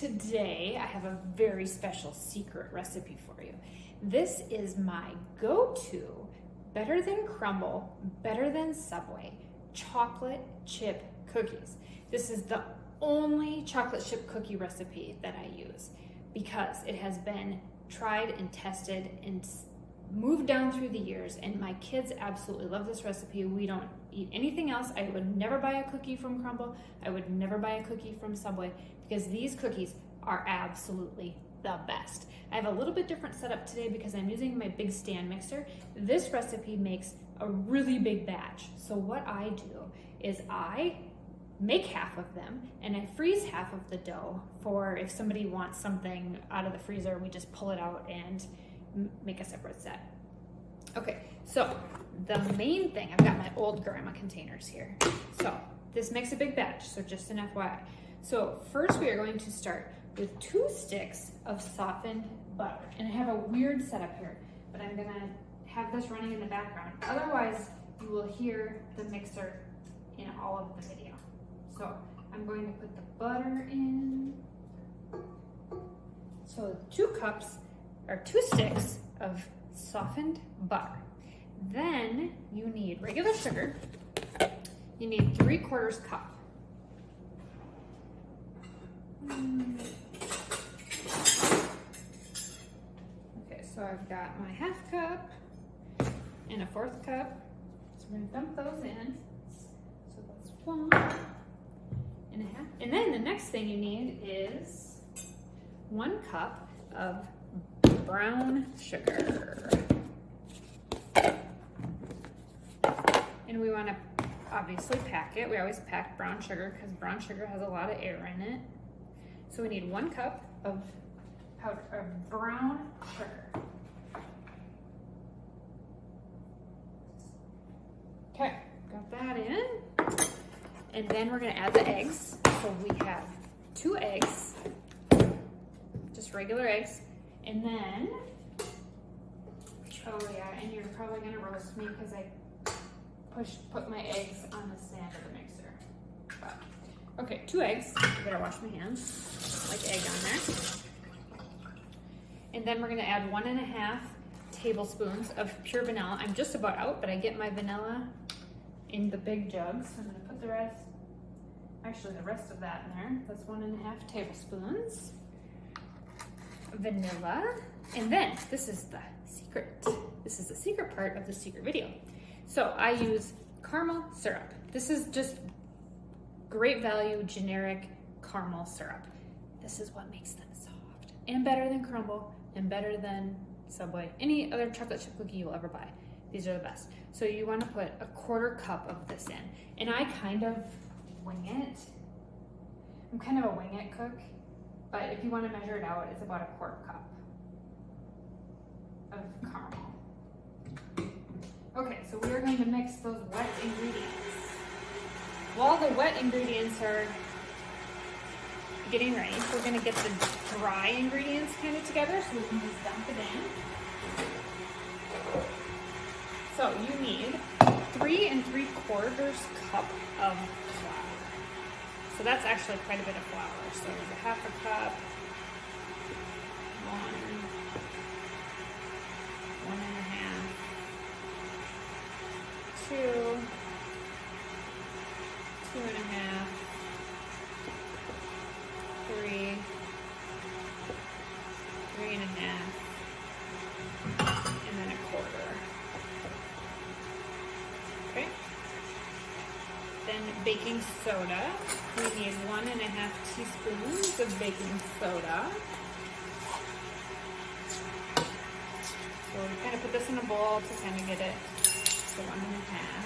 Today I have a very special secret recipe for you. This is my go-to, better than Crumbl, better than Subway, chocolate chip cookies. This is the only chocolate chip cookie recipe that I use because it has been tried and tested and moved down through the years, and my kids absolutely love this recipe. We don't eat anything else. I would never buy a cookie from Crumbl. I would never buy a cookie from Subway because these cookies are absolutely the best. I have a little bit different setup today because I'm using my big stand mixer. This recipe makes a really big batch. So what I do is I make half of them and I freeze half of the dough for if somebody wants something out of the freezer, we just pull it out and make a separate set. Okay, so the main thing, I've got my old grandma containers here. So this makes a big batch, so just an FYI. So first we are going to start with 2 sticks of softened butter. And I have a weird setup here, but I'm gonna have this running in the background. Otherwise, you will hear the mixer in all of the video. So I'm going to put the butter in. So 2 cups or 2 sticks of softened butter. Then you need regular sugar. You need 3/4 cup. Okay, so I've got my 1/2 cup and a 1/4 cup. So we're gonna dump those in. So that's 1.5. And then the next thing you need is 1 cup of brown sugar. And we want to obviously pack it. We always pack brown sugar because brown sugar has a lot of air in it. So we need 1 cup of powder of brown sugar. Okay, got that in. And then we're gonna add the eggs. So we have 2 eggs, just regular eggs. And then, oh yeah, and you're probably gonna roast me because I put my eggs on the stand of the mixer. But, okay, 2 eggs. I better wash my hands, like egg on there. And then we're gonna add 1.5 tablespoons of pure vanilla. I'm just about out, but I get my vanilla in the big jug. So I'm gonna put the rest of that in there. That's 1.5 tablespoons. Vanilla. And then this is the secret. This is the secret part of the secret video. So I use caramel syrup. This is just great value, generic caramel syrup. This is what makes them soft and better than Crumbl and better than Subway. Any other chocolate chip cookie you'll ever buy. These are the best. So you want to put a 1/4 cup of this in. And I kind of wing it. I'm kind of a wing it cook. But if you want to measure it out, it's about a 1/4 cup of caramel. Okay, so we are going to mix those wet ingredients. While the wet ingredients are getting ready, we're going to get the dry ingredients kind of together so we can just dump it in. So you need 3 3/4 cup of flour. So that's actually quite a bit of flour. So there's a 1/2 cup, 1.5, 2, 2.5, 3, 3.5, and then 1/4. Okay. Then baking soda. We need 1.5 teaspoons of baking soda. So we kind of put this in a bowl to kind of get it to 1.5.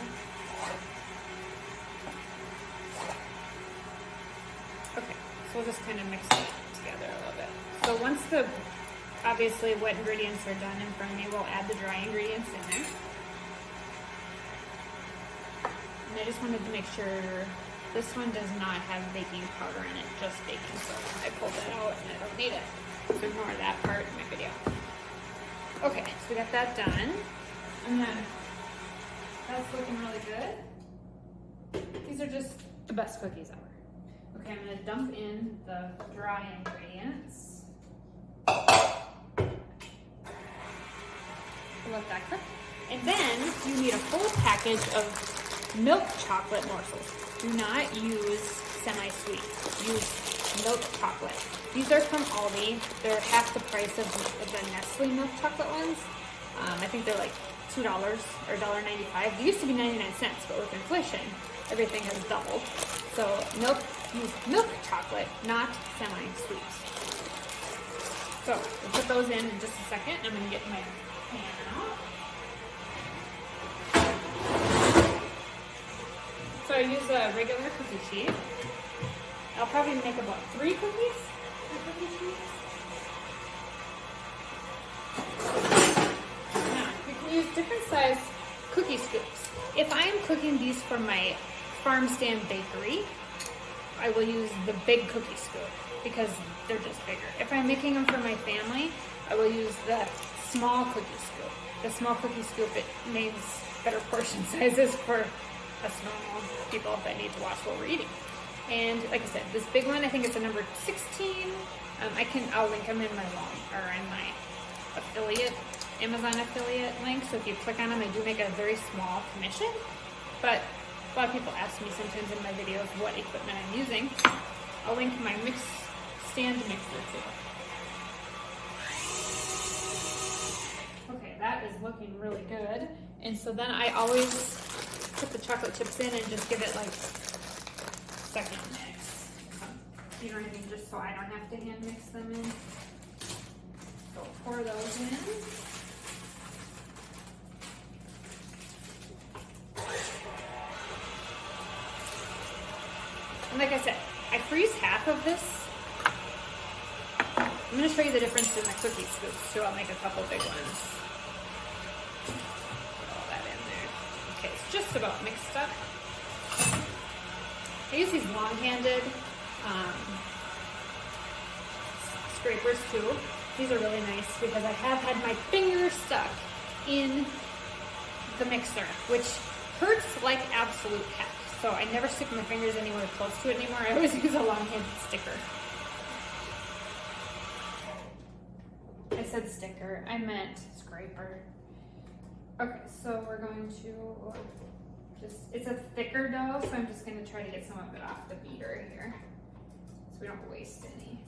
Okay, so we'll just kind of mix it together a little bit. So once the obviously wet ingredients are done in front of me, we'll add the dry ingredients in there. And I just wanted to make sure this one does not have baking powder in it, just baking soda. I pulled it out and I don't need it. So ignore that part in my video. Okay, so we got that done. And then that's looking really good. These are just the best cookies ever. Okay, I'm gonna dump in the dry ingredients. Let that cook. And then you need a full package of milk chocolate morsels. Do not use semi-sweet. Use milk chocolate. These are from Aldi. They're half the price of the Nestle milk chocolate ones. I think they're like $2 or $1.95. They used to be 99 cents, but with inflation, everything has doubled. So use milk chocolate, not semi-sweet. So we'll put those in just a second. I'm gonna get my pan out. So I use a regular cookie sheet. I'll probably make about 3 cookies with cookie sheets. Now, you can use different size cookie scoops. If I am cooking these for my farm stand bakery, I will use the big cookie scoop because they're just bigger. If I'm making them for my family, I will use the small cookie scoop. The small cookie scoop, it makes better portion sizes for us normal people that need to watch what we're eating. And like I said, this big one, I think it's a number 16. I'll link them in my affiliate, Amazon affiliate link. So if you click on them, I do make a very small commission. But a lot of people ask me sometimes in my videos what equipment I'm using. I'll link my stand mixer too. Okay, that is looking really good. And so then I always put the chocolate chips in and just give it like second mix. You know what I mean? Just so I don't have to hand mix them in. So pour those in. And like I said, I freeze half of this. I'm going to show you the difference in the cookie scoops too. I'll make a couple big ones. Put all that in there. Okay, it's just about mixed up. I use these long-handed scrapers too. These are really nice because I have had my finger stuck in the mixer, which hurts like absolute heck. So I never stick my fingers anywhere close to it anymore. I always use a long-handed sticker. I said sticker, I meant scraper. Okay, so we're going to it's a thicker dough, so I'm just going to try to get some of it off the beater here so we don't waste any.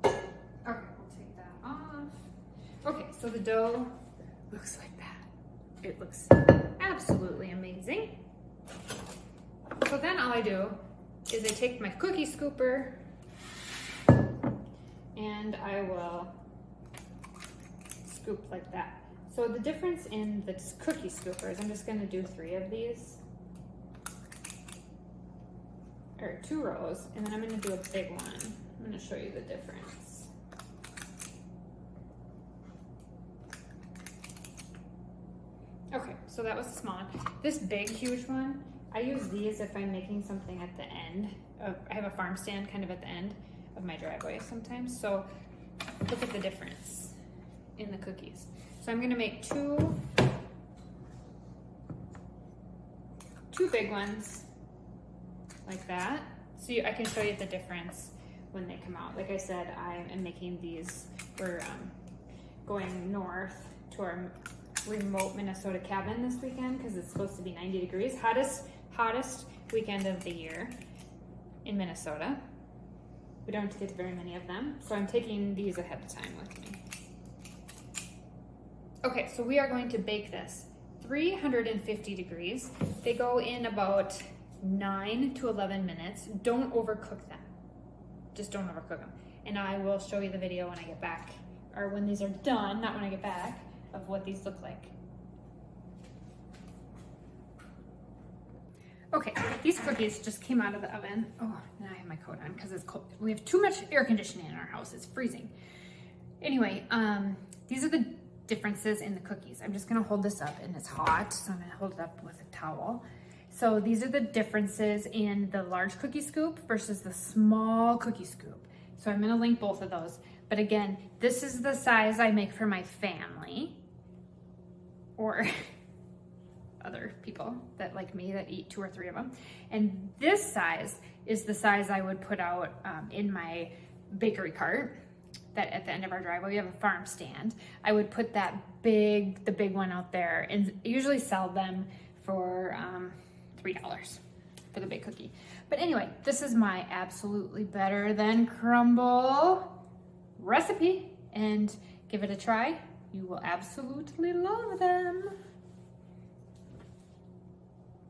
Okay, we'll take that off. Okay, so the dough looks like that. It looks absolutely amazing. So then all I do is I take my cookie scooper and I will scoop like that. So the difference in the cookie scoopers, I'm just going to do 3 of these, or 2 rows, and then I'm going to do a big one. I'm going to show you the difference. Okay, so that was the small one. This big, huge one, I use these if I'm making something at the end. I have a farm stand kind of at the end of my driveway sometimes. So look at the difference in the cookies. So I'm gonna make two big ones like that. So I can show you the difference when they come out. Like I said, I am making these, we're going north to our remote Minnesota cabin this weekend because it's supposed to be 90 degrees. Hottest weekend of the year in Minnesota. We don't get very many of them, so I'm taking these ahead of time with me. Okay, so we are going to bake this 350 degrees. They go in about 9 to 11 minutes. Don't overcook them. Just don't overcook them. And I will show you the video when I get back, or when these are done, not when I get back, of what these look like. Okay, these cookies just came out of the oven. Oh, now I have my coat on because it's cold. We have too much air conditioning in our house. It's freezing. Anyway, these are the differences in the cookies. I'm just gonna hold this up and it's hot, so I'm gonna hold it up with a towel. So these are the differences in the large cookie scoop versus the small cookie scoop. So I'm gonna link both of those. But again, this is the size I make for my family, or other people that like me that eat 2 or 3 of them. And this size is the size I would put out in my bakery cart. That at the end of our driveway, we have a farm stand. I would put the big one out there, and usually sell them for $3 for the big cookie. But anyway, this is my absolutely better than crumble recipe, and give it a try. You will absolutely love them.